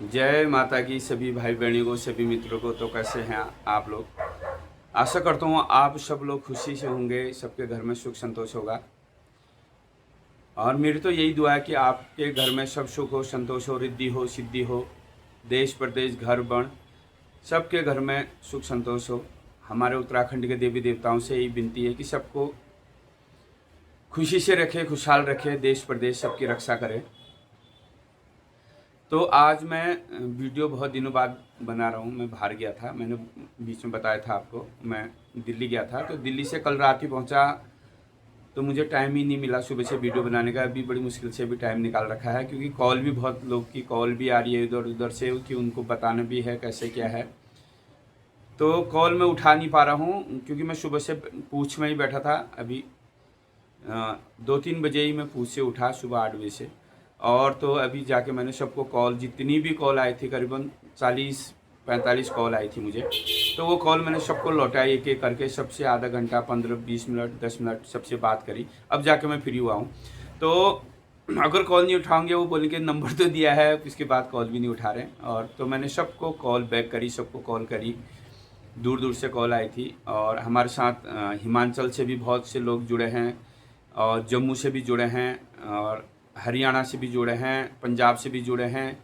जय माता की सभी भाई बहनों को, सभी मित्रों को। तो कैसे हैं आप लोग? आशा करता हूँ आप सब लोग खुशी से होंगे, सबके घर में सुख संतोष होगा। और मेरी तो यही दुआ है कि आपके घर में सब सुख हो, संतोष हो, रिद्धि हो, सिद्धि हो, देश प्रदेश घर बन सबके घर में सुख संतोष हो। हमारे उत्तराखंड के देवी देवताओं से यही विनती है कि सबको खुशी से रखे, खुशहाल रखे, देश प्रदेश सबकी रक्षा करे। तो आज मैं वीडियो बहुत दिनों बाद बना रहा हूँ। मैं बाहर गया था, मैंने बीच में बताया था आपको, मैं दिल्ली गया था। तो दिल्ली से कल रात ही पहुँचा, तो मुझे टाइम ही नहीं मिला सुबह से वीडियो बनाने का। अभी बड़ी मुश्किल से भी टाइम निकाल रखा है, क्योंकि कॉल भी बहुत लोग की कॉल भी आ रही है इधर उधर से, कि उनको बताना भी है कैसे क्या है। तो कॉल मैं उठा नहीं पा रहा हूँ, क्योंकि मैं सुबह से पूछ में ही बैठा था। अभी 2-3 बजे ही मैं पूछ से उठा, सुबह 8 बजे से। और तो अभी जाके मैंने सबको कॉल, जितनी भी कॉल आई थी, करीबन 40-45 कॉल आई थी मुझे, तो वो कॉल मैंने सबको लौटाई एक एक करके। सबसे आधा घंटा, 15-20 मिनट, 10 मिनट सबसे बात करी। अब जाके मैं फ्री हुआ हूँ। तो अगर कॉल नहीं उठाओगे, वो बोलेंगे नंबर तो दिया है, उसके बाद कॉल भी नहीं उठा रहे। और तो मैंने सबको कॉल बैक करी, सबको कॉल करी। दूर दूर से कॉल आई थी। और हमारे साथ हिमाचल से भी बहुत से लोग जुड़े हैं, और जम्मू से भी जुड़े हैं, और हरियाणा से भी जुड़े हैं, पंजाब से भी जुड़े हैं,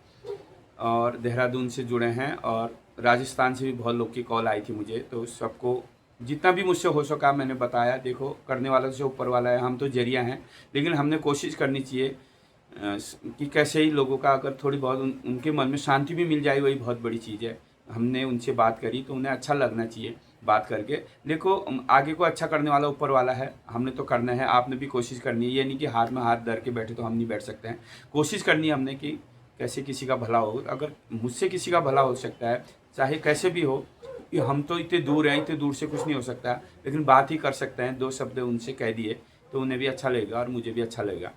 और देहरादून से जुड़े हैं, और राजस्थान से भी बहुत लोग की कॉल आई थी मुझे। तो सबको जितना भी मुझसे हो सका मैंने बताया। देखो, करने वाला से ऊपर वाला है, हम तो जरिया हैं, लेकिन हमने कोशिश करनी चाहिए कि कैसे ही लोगों का अगर थोड़ी बहुत उनके मन में शांति भी मिल जाए, वही बहुत बड़ी चीज़ है। हमने उनसे बात करी तो उन्हें अच्छा लगना चाहिए बात करके। देखो, आगे को अच्छा करने वाला ऊपर वाला है, हमने तो करना है, आपने भी कोशिश करनी है। ये नहीं कि हाथ में हाथ धर के बैठे तो हम नहीं बैठ सकते हैं। कोशिश करनी है हमने कि कैसे किसी का भला हो। अगर मुझसे किसी का भला हो सकता है, चाहे कैसे भी हो, कि हम तो इतने दूर हैं, इतने दूर से कुछ नहीं हो सकता, लेकिन बात ही कर सकते हैं। 2 शब्द उनसे कह दिए तो उन्हें भी अच्छा लगेगा और मुझे भी अच्छा लगेगा।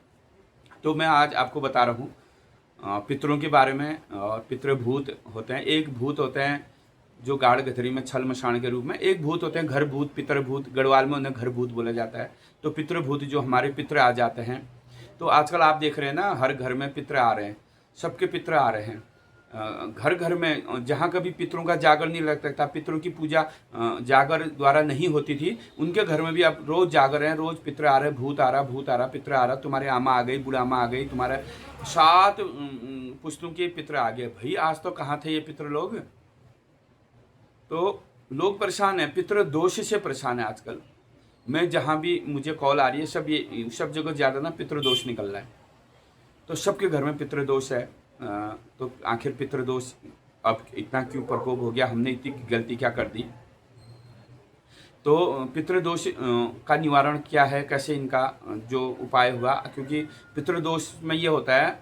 तो मैं आज आपको बता रहा हूँ पितरों के बारे में। और पितृभूत होते हैं, एक भूत होते हैं जो गाड़ गठरी में छल मशान के रूप में, एक भूत होते हैं घर भूत, पितृभूत। गढ़वाल में उन्हें घर भूत बोला जाता है। तो पितृभूत जो हमारे पितर आ जाते हैं। तो आजकल आप देख रहे हैं ना, हर घर में पितर आ रहे हैं, सबके पितर आ रहे हैं। घर घर में जहाँ कभी पितरों का जागर नहीं लगता था, पितरों की पूजा जागर द्वारा नहीं होती थी, उनके घर में भी अब रोज जागर हैं, रोज पितर आ रहे हैं, भूत आ रहा, भूत आ रहा, पितर आ रहा। तुम्हारे आमा आ गई, बुढ़ामा आ गई, तुम्हारे 7 पुश्तों के पितर आ गए। भाई आज तो कहाँ थे ये पितर लोग? तो लोग परेशान हैं, पितर दोष से परेशान है आजकल। मैं जहाँ भी मुझे कॉल आ रही है, सब जगह ज़्यादा ना पितर दोष निकल रहा है। तो सबके घर में पितृ दोष है। तो आखिर पितृ दोष अब इतना क्यों प्रकोप हो गया, हमने इतनी गलती क्या कर दी? तो पितृदोष का निवारण क्या है, कैसे इनका जो उपाय हुआ? क्योंकि पितृदोष में ये होता है,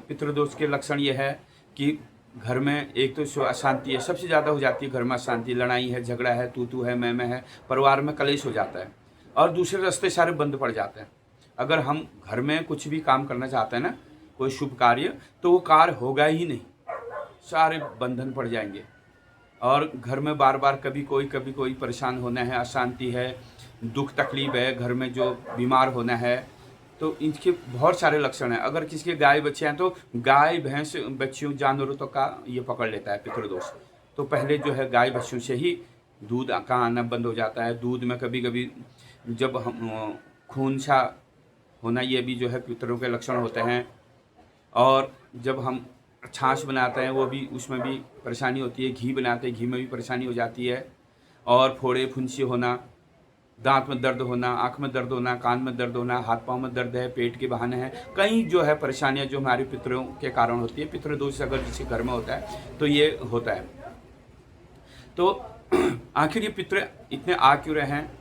पितृदोष के लक्षण ये है कि घर में एक तो अशांति है, सबसे ज़्यादा हो जाती है घर में अशांति, लड़ाई है, झगड़ा है, तू है, मैं है, परिवार में कलेश हो जाता है, और दूसरे रास्ते सारे बंद पड़ जाते हैं। अगर हम घर में कुछ भी काम करना चाहते हैं ना, कोई शुभ कार्य, तो वो कार्य होगा ही नहीं, सारे बंधन पड़ जाएंगे। और घर में बार बार कभी कोई परेशान होना है, अशांति है, दुख तकलीफ है, घर में जो बीमार होना है, तो इनके बहुत सारे लक्षण हैं। अगर किसी के गाय बच्चे हैं, तो गाय भैंस बच्चियों जानवरों तो का ये पकड़ लेता है पितृदोष। तो पहले जो है गाय बच्चों से ही दूध का आना बंद हो जाता है। दूध में कभी कभी जब हम खून सा होना, ये भी जो है पितरों के लक्षण होते हैं। और जब हम छाछ बनाते हैं, वो भी, उसमें भी परेशानी होती है। घी बनाते हैं, घी में भी परेशानी हो जाती है। और फोड़े फुंसी होना, दांत में दर्द होना, आँख में दर्द होना, कान में दर्द होना, हाथ पाँव में दर्द है, पेट के बहाने हैं, कई जो है परेशानियां जो हमारे पितरों के कारण होती है। पितृदोष अगर किसी घर में होता है तो ये होता है। तो आखिर ये पितर इतने आ क्यों रहे हैं?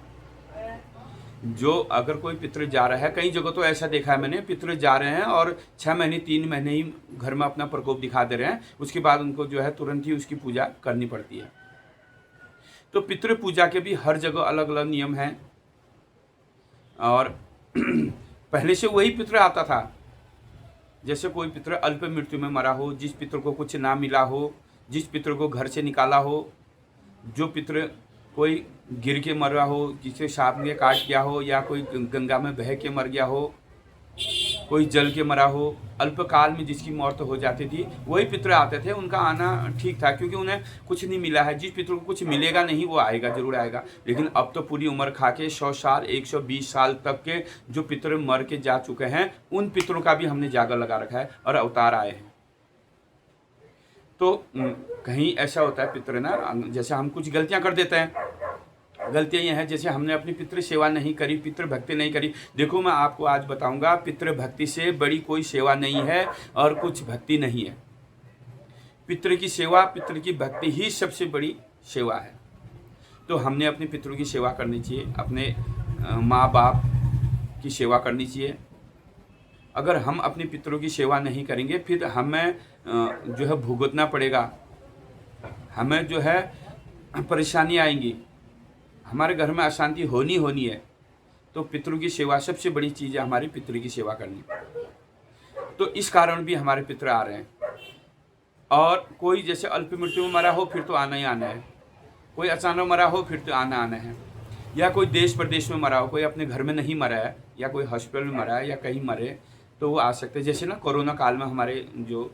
जो अगर कोई पितर जा रहा है, कई जगह तो ऐसा देखा है मैंने, पितर जा रहे हैं और 6 महीने 3 महीने ही घर में अपना प्रकोप दिखा दे रहे हैं, उसके बाद उनको जो है तुरंत ही उसकी पूजा करनी पड़ती है। तो पितृ पूजा के भी हर जगह अलग अलग नियम हैं। और पहले से वही पितर आता था। जैसे कोई पितर अल्प मृत्यु में मरा हो, जिस पितर को कुछ ना मिला हो, जिस पितर को घर से निकाला हो, जो पितर कोई गिर के मर रहा हो, जिसे सांप ने काट गया हो, या कोई गंगा में बह के मर गया हो, कोई जल के मरा हो, अल्पकाल में जिसकी मौत हो जाती थी, वही पितर आते थे। उनका आना ठीक था क्योंकि उन्हें कुछ नहीं मिला है। जिस पितर को कुछ मिलेगा नहीं वो आएगा, जरूर आएगा। लेकिन अब तो पूरी उम्र खा के 100 साल 120 साल तक के जो पितर मर के जा चुके हैं, उन पितरों का भी हमने जागर लगा रखा है और अवतार आए हैं। तो कहीं ऐसा होता है पितर ना, जैसे हम कुछ गलतियां कर देते हैं। गलतियां ये हैं जैसे हमने अपनी पितृ सेवा नहीं करी, पितृ भक्ति नहीं करी। देखो मैं आपको आज बताऊंगा, पितृ भक्ति से बड़ी कोई सेवा नहीं है और कुछ भक्ति नहीं है। पितृ की सेवा, पितृ की भक्ति ही सबसे बड़ी सेवा है। तो हमने अपने पितरों की सेवा करनी चाहिए, अपने माँ बाप की सेवा करनी चाहिए। अगर हम अपने पितरों की सेवा नहीं करेंगे फिर हमें जो है भुगतना पड़ेगा, हमें जो है परेशानी आएंगी, हमारे घर में अशांति होनी है। तो पितरों की सेवा सबसे बड़ी चीज़ है, हमारी पितर की सेवा करनी। तो इस कारण भी हमारे पितर आ रहे हैं। और कोई जैसे अल्प मृत्यु में मरा हो फिर तो आना ही आना है, कोई अचानक मरा हो फिर तो आना है, या कोई देश प्रदेश में मरा हो, कोई अपने घर में नहीं मरा है या कोई हॉस्पिटल में मरा है या कहीं मरे तो वो आ सकते हैं। जैसे ना कोरोना काल में हमारे जो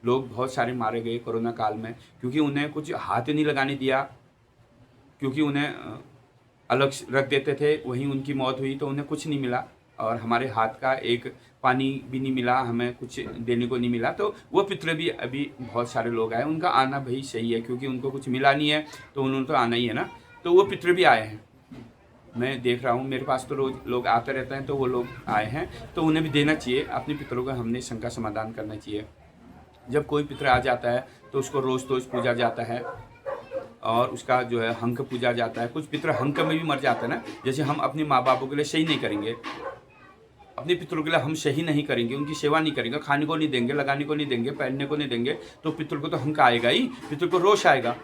लोग बहुत सारे मारे गए कोरोना काल में, क्योंकि उन्हें कुछ हाथ नहीं लगाने दिया, क्योंकि उन्हें अलग रख देते थे, वहीं उनकी मौत हुई। तो उन्हें कुछ नहीं मिला और हमारे हाथ का एक पानी भी नहीं मिला, हमें कुछ देने को नहीं मिला। तो वो पितर भी अभी बहुत सारे लोग आए, उनका आना भाई सही है क्योंकि उनको कुछ मिला नहीं है तो उन्होंने तो आना ही है ना। तो वो पितर भी आए हैं, मैं देख रहा हूँ, मेरे पास तो रोज लोग आते रहते हैं। तो वो लोग आए हैं तो उन्हें भी देना चाहिए। अपने पितरों का हमने शंका समाधान करना चाहिए। जब कोई पितर आ जाता है तो उसको रोज़ पूजा जाता है और उसका जो है हंक पूजा जाता है। कुछ पितर हंक में भी मर जाते हैं ना, जैसे हम अपने माँ बापों के लिए सही नहीं करेंगे, अपने पितरों के लिए हम सही नहीं करेंगे, उनकी सेवा नहीं करेंगे, खाने को नहीं देंगे, लगाने को नहीं देंगे, पहनने को नहीं देंगे, तो पितर को तो हंक आएगा ही, पितर को रोष आएगा।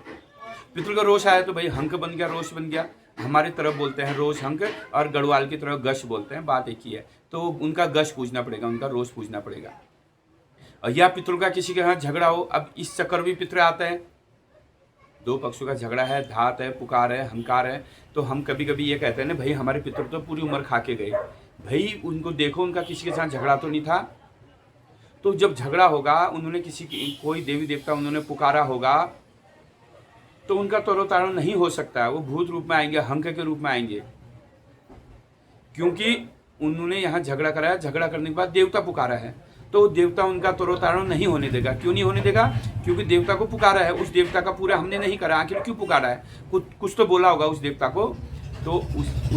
पितर को रोष आया तो भाई हंक बन गया, रोष बन गया। हमारे तरफ बोलते हैं रोष हंक और गढ़वाल की तरफ गश बोलते हैं, बात एक ही है। तो उनका गश पूछना पड़ेगा, उनका रोष पूछना पड़ेगा। और या पितरों का किसी के यहाँ झगड़ा हो, अब इस चक्कर भी पितर आते हैं, दो पक्षों का झगड़ा है, धात है, पुकार है, हंकार है। तो हम कभी कभी ये कहते हैं ना, भाई हमारे पितर तो पूरी उम्र खा के गए, भाई उनको देखो, उनका किसी के साथ झगड़ा तो नहीं था। तो जब झगड़ा होगा, उन्होंने कोई देवी देवता उन्होंने पुकारा होगा, तो उनका तरोतारण नहीं हो सकता है। वो भूत रूप में आएंगे, हंक के रूप में आएंगे, क्योंकि उन्होंने यहाँ झगड़ा कराया। झगड़ा करने के बाद देवता पुकारा है, तो देवता उनका तरोतारण नहीं होने देगा। क्यों नहीं होने देगा? क्योंकि देवता को पुकारा है, उस देवता का पूरा हमने नहीं करा। आखिर क्यों पुकारा है? कुछ तो बोला होगा उस देवता को, तो उस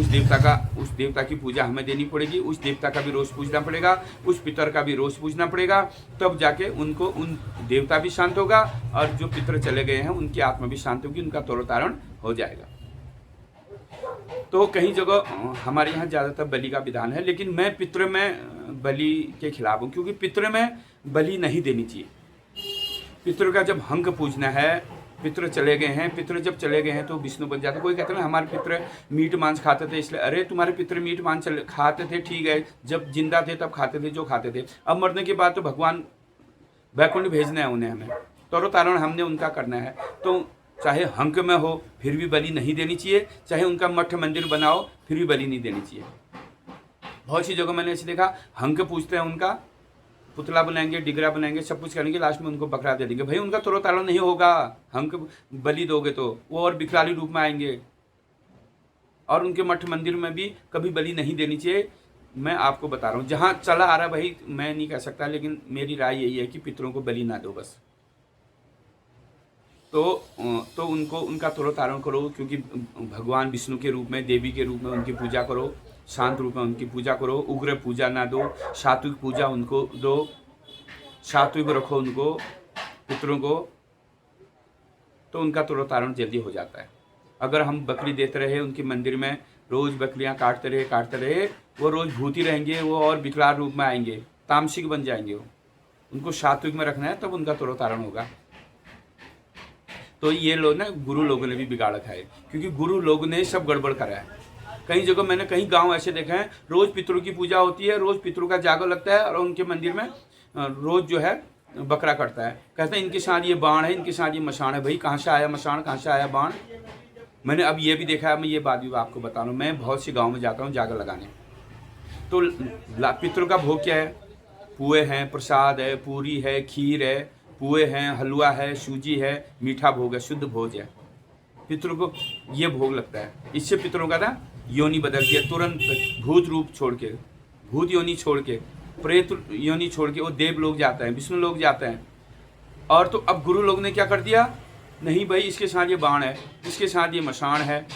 देवता की पूजा हमें देनी पड़ेगी। उस देवता का भी रोष पूछना पड़ेगा, उस पितर का भी रोष पूछना पड़ेगा, तब जाके उन देवता भी शांत होगा और जो पितर चले गए हैं उनकी आत्मा भी शांत होगी, उनका तरोतारण हो जाएगा। तो कहीं जगह हमारे यहाँ ज़्यादातर बलि का विधान है, लेकिन मैं पितर में बलि के खिलाफ हूँ, क्योंकि पितर में बलि नहीं देनी चाहिए। पितर का जब हंक पूजना है, पितर चले गए हैं, पितर जब चले गए हैं तो विष्णु बन जाते। कोई कहते हैं ना हमारे पितर मीट मांस खाते थे इसलिए, अरे तुम्हारे पितर मीट मांस खाते थे, ठीक है, जब जिंदा थे तब खाते थे जो खाते थे, अब मरने के बाद तो भगवान वैकुंठ भेजना है उन्हें, हमें तरोतारण हमने उनका करना है। तो चाहे हंक में हो फिर भी बलि नहीं देनी चाहिए, चाहे उनका मठ मंदिर बनाओ फिर भी बलि नहीं देनी चाहिए। बहुत सी जगह मैंने ऐसे देखा, हंक पूछते हैं, उनका पुतला बनाएंगे, डिगरा बनाएंगे, सब कुछ करेंगे, लास्ट में उनको बकरा दे देंगे। भाई उनका तरोतारण नहीं होगा, हंक बलि दोगे तो वो और विकराली रूप में आएंगे। और उनके मठ मंदिर में भी कभी बलि नहीं देनी चाहिए। मैं आपको बता रहा हूँ, जहाँ चला आ रहा भाई मैं नहीं कह सकता, लेकिन मेरी राय यही है कि पितरों को बलि ना दो बस। तो उनको उनका तरोतारण करो, क्योंकि भगवान विष्णु के रूप में, देवी के रूप में उनकी पूजा करो, शांत रूप में उनकी पूजा करो। उग्र पूजा ना दो, सात्विक पूजा उनको दो, सात्विक रखो उनको पितरों को, तो उनका तरोतारण जल्दी हो जाता है। अगर हम बकरी देते रहे उनके मंदिर में, रोज़ बकरियां काटते रहे, वो रोज़ भूती रहेंगे, वो और विकराल रूप में आएंगे, तामसिक बन जाएंगे। उनको सात्विक में रखना है, तब उनका तरोतारण होगा। तो ये लोग ना, गुरु लोगों ने भी बिगाड़ रखा है, क्योंकि गुरु लोगों ने सब गड़बड़ करा है। कई जगह मैंने कई गांव ऐसे देखे हैं, रोज़ पितरों की पूजा होती है, रोज़ पितरों का जागर लगता है और उनके मंदिर में रोज़ जो है बकरा कटता है। कहते हैं इनके साथ ये बाण है, इनके साथ ये मशान है। भाई कहाँ से आया मशान, कहाँ से आया बाण? मैंने अब ये भी देखा है, मैं ये बात भी आपको बता रहा हूँ। मैं बहुत से गाँव में जाता हूँ जागर लगाने, तो पितरों का भोग क्या है? पुए हैं, प्रसाद है, पूरी है, खीर है, पुए हैं, हलवा है, सूजी है, मीठा भोग है, शुद्ध भोज है। पितरों को ये भोग लगता है। इससे पितरों का ना योनि बदल दिया तुरंत, भूत रूप छोड़ के, भूत योनि छोड़ के, प्रेत योनि छोड़ के वो देव लोग जाते हैं, विष्णु लोग जाते हैं। और तो अब गुरु लोग ने क्या कर दिया, नहीं भाई इसके साथ ये बाण है, इसके साथ ये मशान है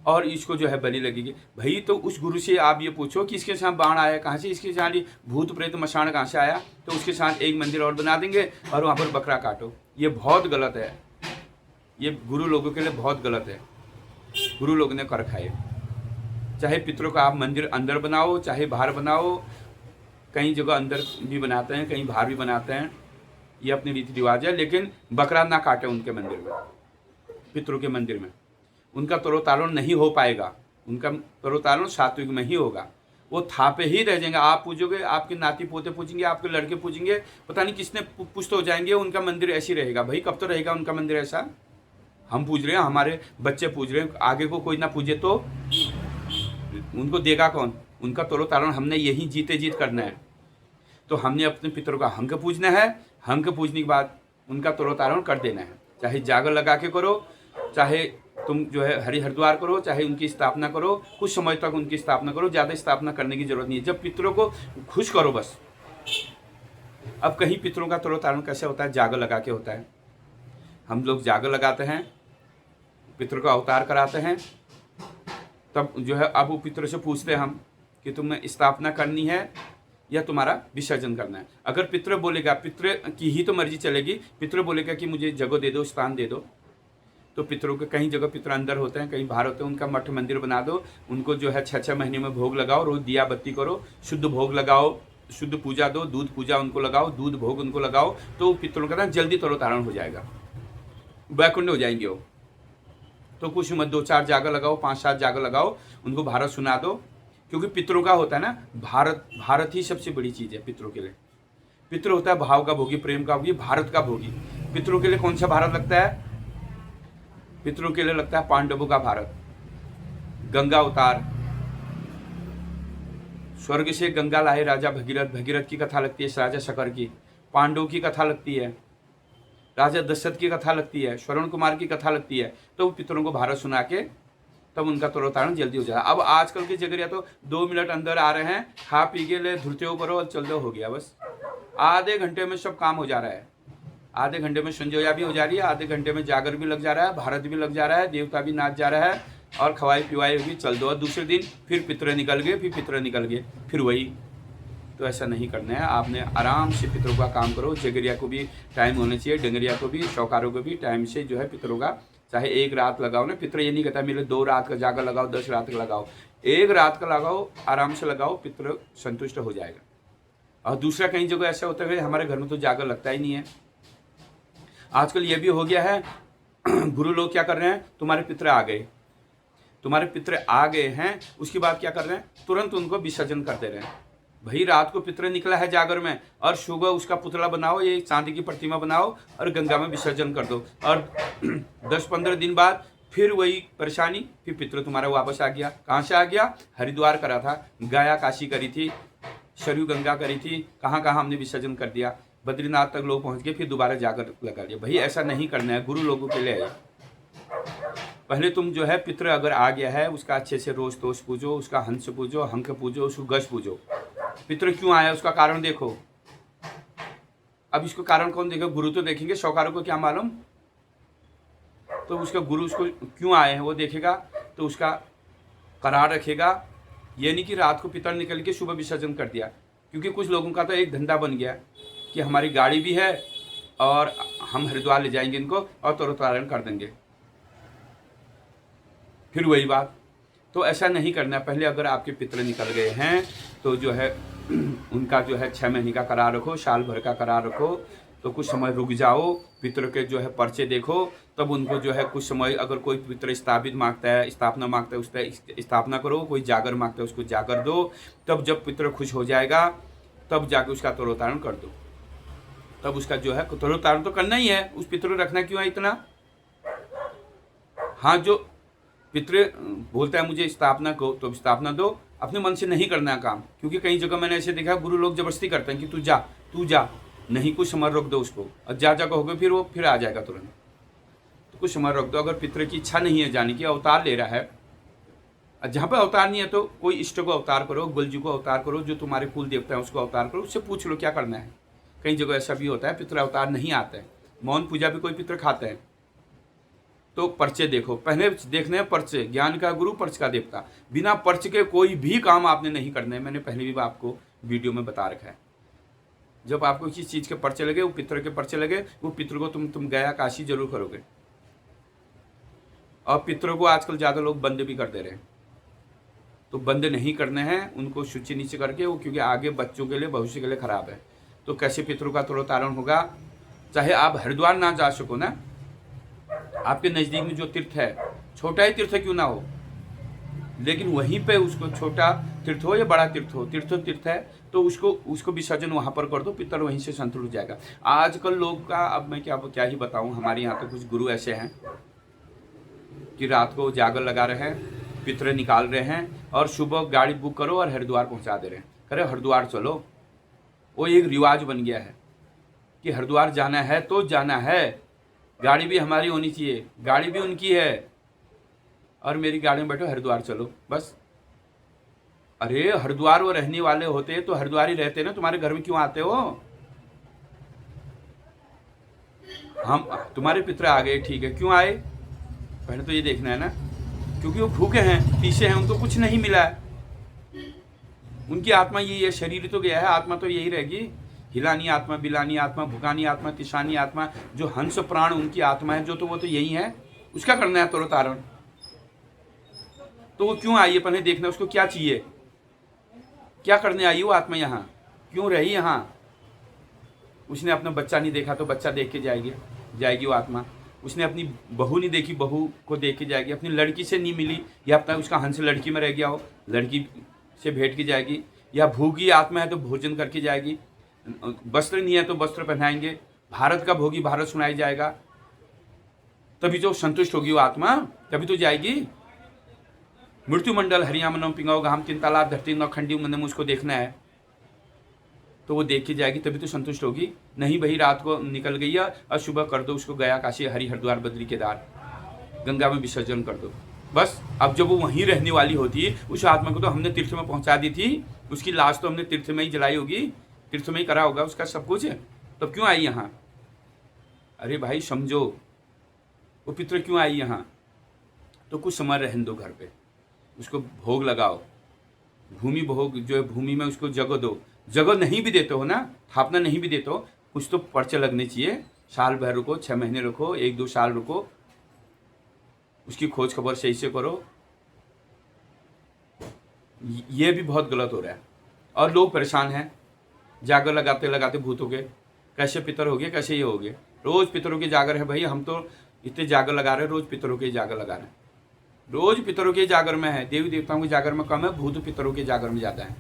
और इसको जो है बलि लगेगी। भाई तो उस गुरु से आप ये पूछो कि इसके साथ बाण आया कहाँ से, इसके साथ ये भूत प्रेत मशान कहाँ से आया, तो उसके साथ एक मंदिर और बना देंगे और वहाँ पर बकरा काटो। ये बहुत गलत है, ये गुरु लोगों के लिए बहुत गलत है। गुरु लोगों ने कर खाए। चाहे पितरों का आप मंदिर अंदर बनाओ चाहे बाहर बनाओ, कई जगह अंदर भी बनाते हैं, कहीं बाहर भी बनाते हैं, ये अपने रीति रिवाज है। लेकिन बकरा ना काटे उनके मंदिर में, पितरों के मंदिर में। उनका तरोतारण नहीं हो पाएगा, उनका तरोतारण सात्विक में ही होगा। वो थापे ही रह जाएंगे। आप पूजोगे, आपके नाती पोते पूजेंगे, आपके लड़के पूजेंगे, पता नहीं किसने पुष्ट हो जाएंगे, उनका मंदिर ऐसे ही रहेगा। भाई कब तो रहेगा उनका मंदिर ऐसा? हम पूज रहे हैं, हमारे बच्चे पूज रहे हैं, आगे को कोई ना पूजे तो उनको देगा कौन? उनका तरोतारण हमने यही जीते जीत करना है। तो हमने अपने पितरों का हंक पूजना है, हंक पूजने के बाद उनका तरोतारण कर देना है। चाहे जागर लगा के करो, चाहे तुम जो है हरिद्वार करो, चाहे उनकी स्थापना करो, कुछ समय तक उनकी स्थापना करो, ज़्यादा स्थापना करने की जरूरत नहीं है। जब पितरों को खुश करो बस। अब कहीं पितरों का तरोतारण कैसे होता है? जागर लगा के होता है। हम लोग जागर लगाते हैं, पितरों का अवतार कराते हैं, तब जो है अब वो पितरों से पूछते हैं हम कि तुम्हें स्थापना करनी है या तुम्हारा विसर्जन करना है। अगर पितर बोलेगा, पितर की ही तो मर्जी चलेगी, पितर बोलेगा कि मुझे जगह दे दो, स्थान दे दो, तो पितरों के कहीं जगह पितर अंदर होते हैं, कहीं बाहर होते हैं, उनका मठ मंदिर बना दो, उनको जो है 6-6 महीने में भोग लगाओ, रोज दिया बत्ती करो, शुद्ध भोग लगाओ, शुद्ध पूजा दो, दूध पूजा उनको लगाओ, दूध भोग उनको लगाओ, तो पितरों का ना जल्दी तरोतारण हो जाएगा, वैकुंठ हो जाएंगे वो। तो कुछ मत 2-4 जागर लगाओ, 5-7 जागर लगाओ, उनको भारत सुना दो। क्योंकि पितरों का होता है ना, भारत ही सबसे बड़ी चीज़ है पितरों के लिए। पितर होता है भाव का भोगी, प्रेम का भोगी, भारत का भोगी। पितरों के लिए कौन सा भारत लगता है? पितरों के लिए लगता है पांडवों का भारत। गंगा अवतार, स्वर्ग से गंगा लाए राजा भगीरथ, भगीरथ की कथा लगती है राजा शकर की। पांडव की कथा लगती है, राजा दशरथ की कथा लगती है, श्रवण कुमार की कथा लगती है। तो पितरों को भारत सुना के तब उनका तरोतारण जल्दी हो जाएगा। अब आजकल के जगरिया तो 2 मिनट अंदर आ रहे हैं, खा पी के ले धुरते हो करो और चल दो, हो गया बस। आधे घंटे में सब काम हो जा रहा है, आधे घंटे में संजोया भी हो जा रही है, आधे घंटे में जागर भी लग जा रहा है, भारत भी लग जा रहा है, देवता भी नाच जा रहा है, और खवाई पिवाई होगी, चल दो। और दूसरे दिन फिर पितर निकल गए, फिर पितर निकल गए, फिर वही। तो ऐसा नहीं करना है, आपने आराम से पितरों का काम करो। जगरिया को भी टाइम होना चाहिए, डंगरिया को भी, शौकारों को भी टाइम से जो है पितरों का, चाहे 1 रात लगाओ ना। पितर ये नहीं कहता मेरे 2 रात का जाकर लगाओ, 10 रात का लगाओ, 1 रात का लगाओ, आराम से लगाओ, पितर संतुष्ट हो जाएगा। और दूसरा कहीं जगह ऐसा होता है हमारे घर में तो जागर लगता ही नहीं है। आजकल ये भी हो गया है, गुरु लोग क्या कर रहे हैं, तुम्हारे पितर आ गए, तुम्हारे पितर आ गए हैं, उसके बाद क्या कर रहे हैं, तुरंत उनको विसर्जन कर दे रहे हैं। भाई रात को पितर निकला है जागर में, और सुबह उसका पुतला बनाओ, ये चांदी की प्रतिमा बनाओ और गंगा में विसर्जन कर दो, और 10-15 दिन बाद फिर वही परेशानी, फिर पितर तुम्हारा वापस आ गया। कहाँ से आ गया? हरिद्वार करा था, गया काशी करी थी, सरयू गंगा करी थी, कहाँ कहाँ हमने विसर्जन कर दिया, बद्रीनाथ तक लोग पहुँच गए, फिर दोबारा जाकर लगा लिया। भाई ऐसा नहीं करना है, गुरु लोगों के लिए है। पहले तुम जो है पितर अगर आ गया है, उसका अच्छे से रोज तोष पूजो, उसका हंस पूजो, हंक पूजो, उसको गज पूजो। पितर क्यों आया उसका कारण देखो। अब इसको कारण कौन देखेगा? गुरु तो देखेंगे, शौकारों को क्या मालूम। तो उसका गुरु उसको क्यों आए हैं वो देखेगा, तो उसका करार रखेगा। ये नहीं कि रात को पितर निकल के सुबह विसर्जन कर दिया। क्योंकि कुछ लोगों का तो एक धंधा बन गया कि हमारी गाड़ी भी है और हम हरिद्वार ले जाएंगे इनको और तरोतारण कर देंगे, फिर वही बात। तो ऐसा नहीं करना। पहले अगर आपके पितर निकल गए हैं तो जो है उनका जो है 6 महीने का करार रखो, साल भर का करार रखो। तो कुछ समय रुक जाओ, पितर के जो है पर्चे देखो, तब उनको जो है कुछ समय, अगर कोई पितर स्थापित मांगता है, स्थापना मांगता है, उसका स्थापना करो, कोई जागर मांगता है उसको जागर दो। तब जब पितर खुश हो जाएगा तब जाके उसका तरोतारण कर दो। तब उसका जो है तरोतारण तो करना ही है, उस पितर रखना क्यों है इतना। हाँ, जो पितर बोलता है मुझे स्थापना को, तो स्थापना दो, अपने मन से नहीं करना है काम, क्योंकि कई जगह मैंने ऐसे देखा गुरु लोग जबरदस्ती करते हैं कि तू जा, नहीं कुछ समय रोक दो उसको, और जा कहोगे फिर वो फिर आ जाएगा तुरंत। तो कुछ समय रोक दो। अगर पितर की इच्छा नहीं है जाने की, अवतार ले रहा है, जहाँ पर अवतार नहीं है तो कोई इष्ट को अवतार करो, गुल जी को अवतार करो, जो तुम्हारे कुल देवता है उसको अवतार करो, उससे पूछ लो क्या करना है। कई जगह ऐसा भी होता है पितर अवतार नहीं आते हैं, मौन पूजा भी कोई पितर खाते हैं। तो पर्चे देखो, पहले देखने हैं पर्चे, ज्ञान का गुरु पर्च का देवता। बिना पर्च के कोई भी काम आपने नहीं करना है, मैंने पहले भी आपको वीडियो में बता रखा है। जब आपको किसी चीज़ के पर्चे लगे, वो पितर के पर्चे लगे, वो पितर को तुम गया काशी जरूर करोगे। और पितरों को आजकल ज़्यादा लोग बंद भी कर दे रहे हैं, तो बंद नहीं करने हैं उनको शुचि नीचे करके, वो क्योंकि आगे बच्चों के लिए भविष्य के लिए खराब है। तो कैसे पितरों का तरोतारण होगा? चाहे आप हरिद्वार ना जा सको ना, आपके नज़दीक में जो तीर्थ है, छोटा ही तीर्थ क्यों ना हो, लेकिन वहीं पे उसको छोटा तीर्थ हो या बड़ा तीर्थ हो, तीर्थ है तो उसको विसर्जन वहाँ पर कर दो, पितर वहीं से संतुष्ट हो जाएगा। आजकल लोग का, अब मैं क्या ही बताऊँ, हमारे यहाँ तो कुछ गुरु ऐसे हैं कि रात को जागर लगा रहे हैं, पितर निकाल रहे हैं, और सुबह गाड़ी बुक करो और हरिद्वार पहुँचा दे रहे हैं। अरे हरिद्वार चलो, वो एक रिवाज बन गया है कि हरिद्वार जाना है तो जाना है, गाड़ी भी हमारी होनी चाहिए, गाड़ी भी उनकी है, और मेरी गाड़ी में बैठो हरिद्वार चलो बस। अरे हरिद्वार वो रहने वाले होते तो हरिद्वार ही रहते ना, तुम्हारे घर में क्यों आते हो? हम तुम्हारे पितर आ गए, ठीक है, क्यों आए? पहले तो ये देखना है ना, क्योंकि वो भूखे हैं, पीछे हैं, उनको कुछ नहीं मिला है। उनकी आत्मा यही है, शरीर तो गया है, आत्मा तो यही रहेगी। हिलानी आत्मा, बिलानी आत्मा, भुकानी आत्मा, तिशानी आत्मा, जो हंस प्राण उनकी आत्मा है, जो तो वो तो यही है, उसका करना है तरोतारण। तो वो क्यों आई है पहले देखना, उसको क्या चाहिए, क्या करने आई वो आत्मा, यहाँ क्यों रही यहाँ? उसने अपना बच्चा नहीं देखा तो बच्चा देख के जाएगी वो आत्मा। उसने अपनी बहू नहीं देखी, बहू को देख के जाएगी। अपनी लड़की से नहीं मिली, या अपना उसका हंस लड़की में रह गया हो, लड़की से भेंट की जाएगी। या भोगी आत्मा है तो भोजन करके जाएगी। वस्त्र नहीं है तो वस्त्र पहनाएंगे। भारत का भोगी भारत सुनाई जाएगा, तभी तो संतुष्ट होगी वो आत्मा, तभी तो जाएगी। मृत्यु मंडल हरियामनम पिंगाओ गाम तीन तालाब धरती नौ खंडी मैंने मुझको देखना है, तो वो देख के जाएगी, तभी तो संतुष्ट होगी। नहीं भाई रात को निकल गई है और सुबह कर दो उसको गया काशी हरिद्वार बद्री केदार गंगा में विसर्जन कर दो बस। अब जब वो वहीं रहने वाली होती है, उस आत्मा को तो हमने तीर्थ में पहुंचा दी थी, उसकी लाश तो हमने तीर्थ में ही जलाई होगी, तीर्थ में ही करा होगा उसका सब कुछ, तब क्यों आई यहाँ? अरे भाई समझो, वो पितर क्यों आई यहाँ? तो कुछ समय रहने दो घर पे, उसको भोग लगाओ, भूमि भोग जो है भूमि में उसको जगह दो। जगह नहीं भी देते हो ना, थापना नहीं भी देते हो, कुछ तो पर्चे लगने चाहिए। साल भर रुको, 6 महीने रुको, 1-2 साल रुको, उसकी खोज खबर सही से करो। ये भी बहुत गलत हो रहा है और लोग परेशान हैं। जागर लगाते लगाते भूत हो गए, कैसे पितर हो गए, कैसे ये हो गए। रोज पितरों के जागर है भाई, हम तो इतने जागर लगा रहे हैं, रोज पितरों के जागर लगा रहे हैं, रोज पितरों के जागर में है। देवी देवताओं के जागर में कम है, भूत पितरों के जागर में ज़्यादा है,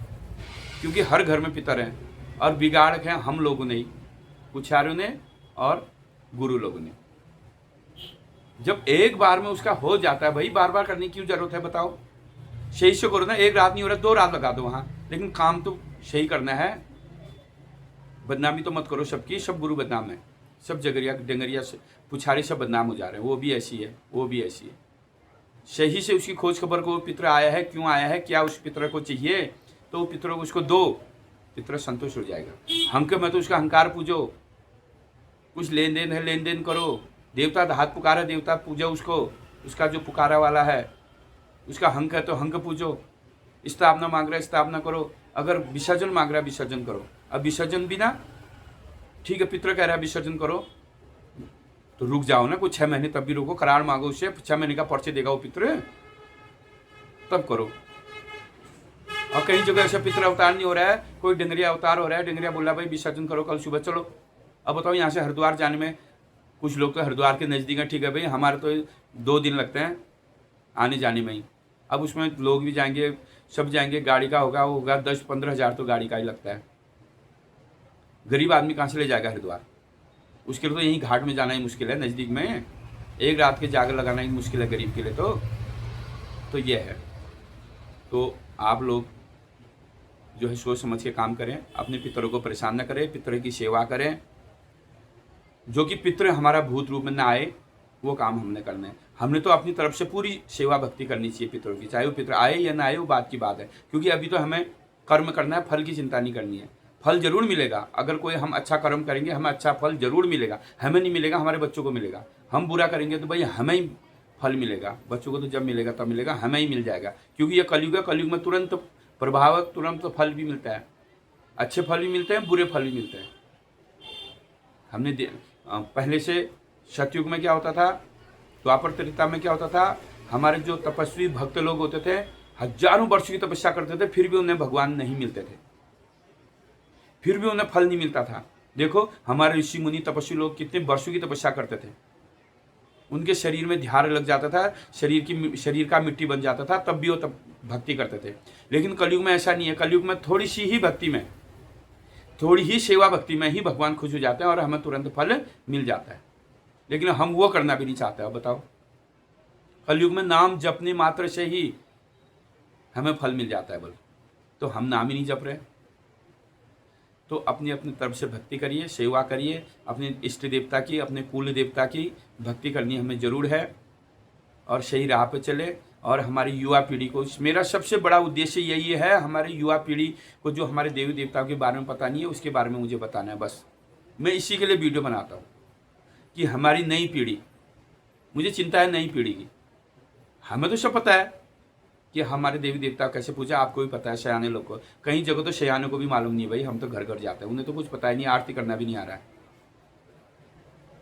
क्योंकि हर घर में पितर हैं। और बिगाड़ है हम लोगों ने, पुछारियों ने और गुरु लोगों ने। जब एक बार में उसका हो जाता है भाई, बार बार करने की जरूरत है बताओ? सही से करो ना, एक रात नहीं हो रहा 2 रात लगा दो वहाँ, लेकिन काम तो सही करना है। बदनामी तो मत करो सबकी, सब गुरु बदनाम है, सब जगरिया डंगरिया से पुछारी सब बदनाम हो जा रहे हैं। वो भी ऐसी है, वो भी ऐसी है। सही से उसकी खोज खबर को, पितर आया है, क्यों आया है, क्या उस पितर को चाहिए, तो वो पितर को उसको दो, पितर संतुष्ट हो जाएगा। हंक में तो उसका अहंकार पूजो, कुछ लेन देन है लेन देन करो। देवता हाथ पुकारा, देवता पूजो उसको, उसका जो पुकारा वाला है उसका हंक है तो हंक पूजो। स्थापना मांग रहा है स्थापना करो, अगर विसर्जन मांग रहा है विसर्जन करो। अब विसर्जन भी ना ठीक है, पितर कह रहा है विसर्जन करो तो रुक जाओ ना, कुछ 6 महीने तब भी रुको, करार मांगो उससे, 6 महीने का पर्चे देगा वो पितर, तब करो। और कई जगह ऐसा पितर अवतार नहीं हो रहा है, कोई डंगरिया अवतार हो रहा है, डंगरिया बोल रहा है भाई विसर्जन करो कल सुबह चलो। अब बताओ यहाँ से हरिद्वार जाने में, कुछ लोग तो हरिद्वार के नज़दीक है, ठीक है भाई, हमारे तो 2 दिन लगते हैं आने जाने में ही। अब उसमें लोग भी जाएंगे, सब जाएंगे, गाड़ी का होगा, वो होगा 10-15 हज़ार तो गाड़ी का ही लगता है। गरीब आदमी कहाँ से ले जाएगा हरिद्वार? उसके लिए तो यहीं घाट में जाना ही मुश्किल है, नज़दीक में एक रात के जागर लगाना ही मुश्किल है गरीब के लिए। तो ये है। तो आप लोग जो है सोच समझ के काम करें, अपने पितरों को परेशान न करें, पितरों की सेवा करें, जो कि पितर हमारा भूत रूप में न आए, वो काम हमने करना है। हमने तो अपनी तरफ से पूरी सेवा भक्ति करनी चाहिए पितरों की, चाहे वो पितर आए या ना आए, वो बात की बात है। क्योंकि अभी तो हमें कर्म करना है, फल की चिंता नहीं करनी है। फल जरूर मिलेगा, अगर कोई हम अच्छा कर्म करेंगे हमें अच्छा फल जरूर मिलेगा। हमें नहीं मिलेगा, हमारे बच्चों को मिलेगा। हम बुरा करेंगे तो भाई हमें ही फल मिलेगा, बच्चों को तो जब मिलेगा तब मिलेगा, हमें ही मिल जाएगा। क्योंकि ये कलयुग है, कलयुग में तुरंत प्रभाव, तुरंत फल भी मिलता है, अच्छे फल भी मिलते हैं, बुरे फल भी मिलते हैं। हमने पहले से सतयुग में क्या होता था, द्वापर त्रेता में क्या होता था, हमारे जो तपस्वी भक्त लोग होते थे हजारों वर्ष की तपस्या करते थे, फिर भी उन्हें भगवान नहीं मिलते थे, फिर भी उन्हें फल नहीं मिलता था। देखो हमारे ऋषि मुनि तपस्वी लोग कितने वर्षों की तपस्या करते थे, उनके शरीर में ध्यान लग जाता था, शरीर का मिट्टी बन जाता था, तब भी वो तब भक्ति करते थे। लेकिन कलयुग में ऐसा नहीं है। कलयुग में थोड़ी सी ही भक्ति में, थोड़ी ही सेवा भक्ति में ही भगवान खुश हो जाते हैं और हमें तुरंत फल मिल जाता है। लेकिन हम वो करना भी नहीं चाहते। अब बताओ, कलयुग में नाम जपने मात्र से ही हमें फल मिल जाता है, बोल तो हम नाम ही नहीं जप रहे। तो अपनी अपनी तरफ से भक्ति करिए, सेवा करिए, अपने इष्ट देवता की, अपने कुल देवता की भक्ति करनी हमें जरूर है, और सही राह पे चले। और हमारी युवा पीढ़ी को, मेरा सबसे बड़ा उद्देश्य यही है, हमारी युवा पीढ़ी को जो हमारे देवी देवताओं के बारे में पता नहीं है उसके बारे में मुझे बताना है। बस मैं इसी के लिए वीडियो बनाता हूँ कि हमारी नई पीढ़ी, मुझे चिंता है नई पीढ़ी की। हमें तो सब पता है कि हमारे देवी देवता कैसे पूजा, आपको भी पता है, सयाने लोग को। कई जगह तो सयाने को भी मालूम नहीं भाई, हम तो घर घर जाते हैं, उन्हें तो कुछ पता ही नहीं, आरती करना भी नहीं आ रहा है,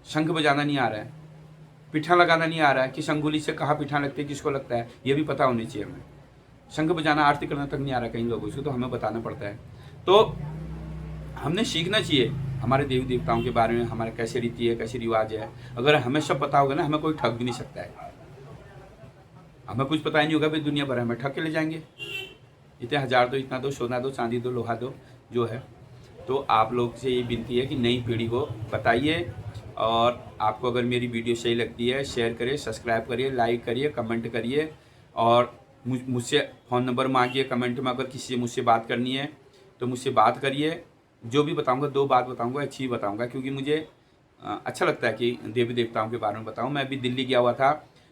शंख बजाना नहीं आ रहा है, पिठा लगाना नहीं आ रहा है कि संगुली से कहाँ पिठा लगते हैं, किसको लगता है, ये भी पता होनी चाहिए हमें। शंख बजाना, आरती करना तक नहीं आ रहा कई लोगों को, तो हमें बताना पड़ता है। तो हमने सीखना चाहिए हमारे देवी देवताओं के बारे में, हमारे कैसे रीति है, कैसे रिवाज है। अगर हमें सब पता होगा ना, हमें कोई ठग भी नहीं सकता है। हमें कुछ पता ही नहीं होगा भाई, दुनिया भर हमें ठग के ले जाएंगे, इतने हजार दो, इतना दो, सोना दो, चांदी दो, लोहा दो, जो है। तो आप लोग से ये विनती है कि नई पीढ़ी को बताइए, और आपको अगर मेरी वीडियो सही लगती है शेयर करिए, सब्सक्राइब करिए, लाइक करिए, कमेंट करिए, और मुझसे फ़ोन नंबर मांगिए कमेंट में। अगर किसी से मुझसे बात करनी है तो मुझसे बात करिए। जो भी बताऊंगा, 2 बात बताऊंगा, अच्छी बताऊंगा, क्योंकि मुझे अच्छा लगता है कि देवी देवताओं के बारे में बताऊं। मैं अभी दिल्ली गया हुआ था,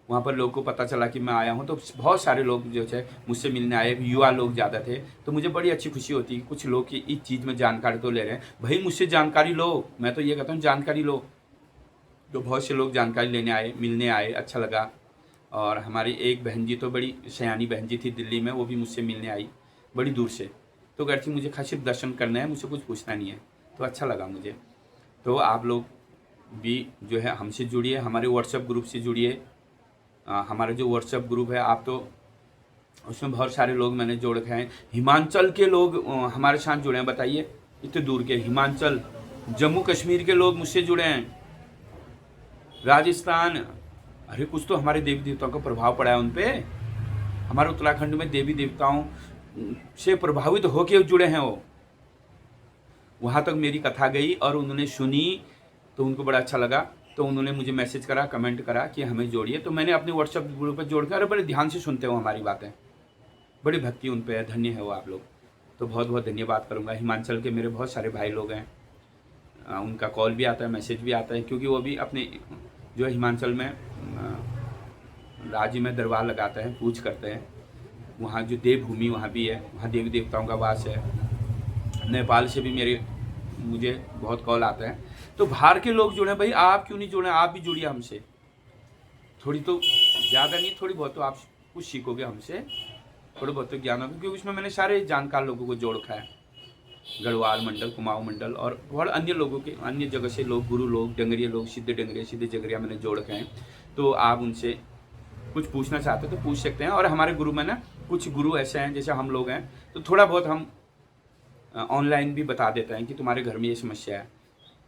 वहाँ पर लोगों को पता चला कि मैं आया हूँ, तो बहुत सारे लोग जो है मुझसे मिलने आए, युवा लोग ज़्यादा थे। तो मुझे बड़ी अच्छी खुशी होती है, कुछ लोग की इस चीज़ में जानकारी तो ले रहे हैं। भाई मुझसे जानकारी लो, मैं तो ये कहता हूँ जानकारी लो। तो बहुत से लोग जानकारी लेने आए, मिलने आए, अच्छा लगा। और हमारी एक बहन जी, तो बड़ी सयानी बहन जी थी दिल्ली में, वो भी मुझसे मिलने आई बड़ी दूर से। तो कहती थी मुझे खाली सिर्फ दर्शन करना है, मुझसे कुछ पूछना नहीं है। तो अच्छा लगा मुझे। तो आप लोग भी जो है हमसे जुड़िए, हमारे व्हाट्सएप ग्रुप से जुड़िए। हमारा जो व्हाट्सएप ग्रुप है, आप तो उसमें बहुत सारे लोग मैंने जोड़ रखे हैं। हिमाचल के लोग हमारे साथ जुड़े हैं, बताइए, इतने दूर के, हिमाचल, जम्मू कश्मीर के लोग मुझसे जुड़े हैं, राजस्थान। अरे कुछ तो हमारे देवी देवताओं का प्रभाव पड़ा है उन पे। हमारे उत्तराखंड में देवी देवताओं से प्रभावित होकर जुड़े हैं वो। वहाँ तक मेरी कथा गई और उन्होंने सुनी, तो उनको बड़ा अच्छा लगा। तो उन्होंने मुझे मैसेज करा, कमेंट करा कि हमें जोड़िए। तो मैंने अपने व्हाट्सएप ग्रुप पर जोड़कर, अरे बड़े ध्यान से सुनते हो हमारी बातें, बड़ी भक्ति उन पे है, धन्य है वो आप लोग। तो बहुत बहुत धन्यवाद करूँगा। हिमाचल के मेरे बहुत सारे भाई लोग हैं, उनका कॉल भी आता है, मैसेज भी आता है, क्योंकि वो भी अपने जो है हिमाचल में राज्य में दरबार लगाते हैं, पूज करते हैं। वहाँ जो देवभूमि वहाँ भी है, वहाँ देवी देवताओं का वास है। नेपाल से भी मुझे बहुत कॉल आते हैं। तो बाहर के लोग जुड़े भाई, आप क्यों नहीं जुड़े, आप भी जुड़िए हमसे। थोड़ी तो, ज़्यादा नहीं, थोड़ी बहुत तो आप कुछ सीखोगे हमसे, थोड़ा बहुत तो ज्ञान होगा, क्योंकि उसमें मैंने सारे जानकार लोगों को जोड़ रखा है। गढ़वाल मंडल, कुमाऊं मंडल और बहुत अन्य लोगों के, अन्य जगह से लोग, गुरु लोग, डंगरिया लोग, सीधे डंगरिया, सीधे जगरिया मैंने जोड़ रखे हैं। तो आप उनसे कुछ पूछना चाहते हो तो पूछ सकते हैं। और हमारे गुरु में ना कुछ गुरु ऐसे हैं, जैसे हम लोग हैं, तो थोड़ा बहुत हम ऑनलाइन भी बता देते हैं कि तुम्हारे घर में ये समस्या है।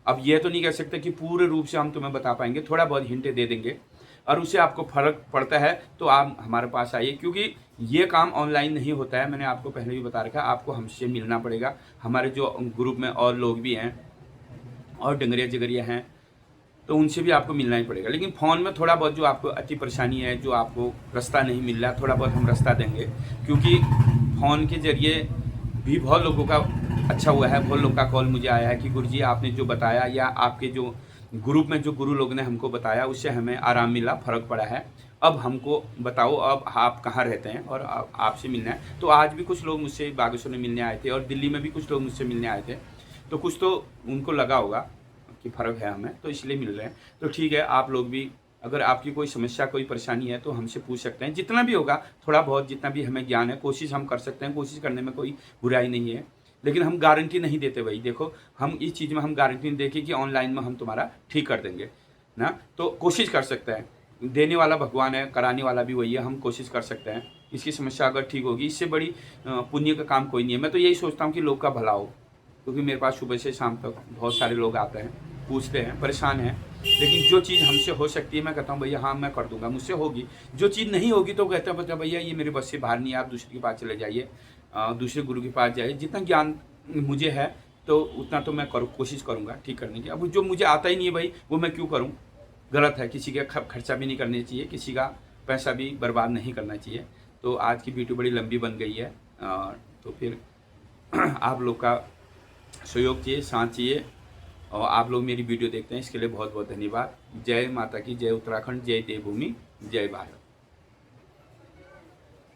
अब ये तो नहीं कह सकते कि पूरे रूप से हम तुम्हें बता पाएंगे, थोड़ा बहुत हिंट दे देंगे। और उससे आपको फ़र्क पड़ता है तो आप हमारे पास आइए, क्योंकि ये काम ऑनलाइन नहीं होता है। मैंने आपको पहले भी बता रखा है, आपको हमसे मिलना पड़ेगा। हमारे जो ग्रुप में और लोग भी हैं और डंगरिया जगरिया हैं, तो उनसे भी आपको मिलना ही पड़ेगा। लेकिन फ़ोन में थोड़ा बहुत जो आपको अति परेशानी है, जो आपको रास्ता नहीं मिल रहा, थोड़ा बहुत हम रास्ता देंगे, क्योंकि फ़ोन के ज़रिए भी बहुत लोगों का अच्छा हुआ है। बहुत लोग का कॉल मुझे आया है कि गुरुजी आपने जो बताया या आपके जो ग्रुप में जो गुरु लोग ने हमको बताया उससे हमें आराम मिला, फ़र्क पड़ा है। अब हमको बताओ अब आप कहाँ रहते हैं और आपसे मिलना है। तो आज भी कुछ लोग मुझसे बागेश्वर में मिलने आए थे और दिल्ली में भी कुछ लोग मुझसे मिलने आए थे। तो कुछ तो उनको लगा होगा कि फ़र्क है हमें, तो इसलिए मिल रहे हैं। तो ठीक है, आप लोग भी अगर आपकी कोई समस्या कोई परेशानी है तो हमसे पूछ सकते हैं। जितना भी होगा थोड़ा बहुत जितना भी हमें ज्ञान है कोशिश हम कर सकते हैं। कोशिश करने में कोई बुराई नहीं है, लेकिन हम गारंटी नहीं देते भाई। देखो हम इस चीज़ में हम गारंटी नहीं देंगे कि ऑनलाइन में हम तुम्हारा ठीक कर देंगे ना। तो कोशिश कर सकते हैं, देने वाला भगवान है, कराने वाला भी वही है। हम कोशिश कर सकते हैं, इसकी समस्या अगर ठीक होगी, इससे बड़ी पुण्य का काम कोई नहीं है। मैं तो यही सोचता हूँ कि लोग का भला हो, क्योंकि मेरे पास सुबह से शाम तक बहुत सारे लोग आते हैं, पूछते हैं, परेशान हैं। लेकिन जो चीज़ हमसे हो सकती है मैं कहता हूँ भैया हाँ मैं कर दूंगा, मुझसे होगी। जो चीज़ नहीं होगी तो कहते हैं बच्चा भैया ये मेरे बस से बाहर नहीं है, आप दूसरे के पास चले जाइए, दूसरे गुरु के पास जाइए। जितना ज्ञान मुझे है तो उतना तो मैं कोशिश करूँगा ठीक करने की। अब जो मुझे आता ही नहीं है भाई वो मैं क्यों करूँ, गलत है। किसी का खर्चा भी नहीं करना चाहिए, किसी का पैसा भी बर्बाद नहीं करना चाहिए। तो आज की वीडियो बड़ी लंबी बन गई है, तो फिर आप लोग का सहयोग चाहिए, साथ चाहिए। और आप लोग मेरी वीडियो देखते हैं इसके लिए बहुत बहुत धन्यवाद। जय माता की, जय उत्तराखंड, जय देवभूमि, जय भारत।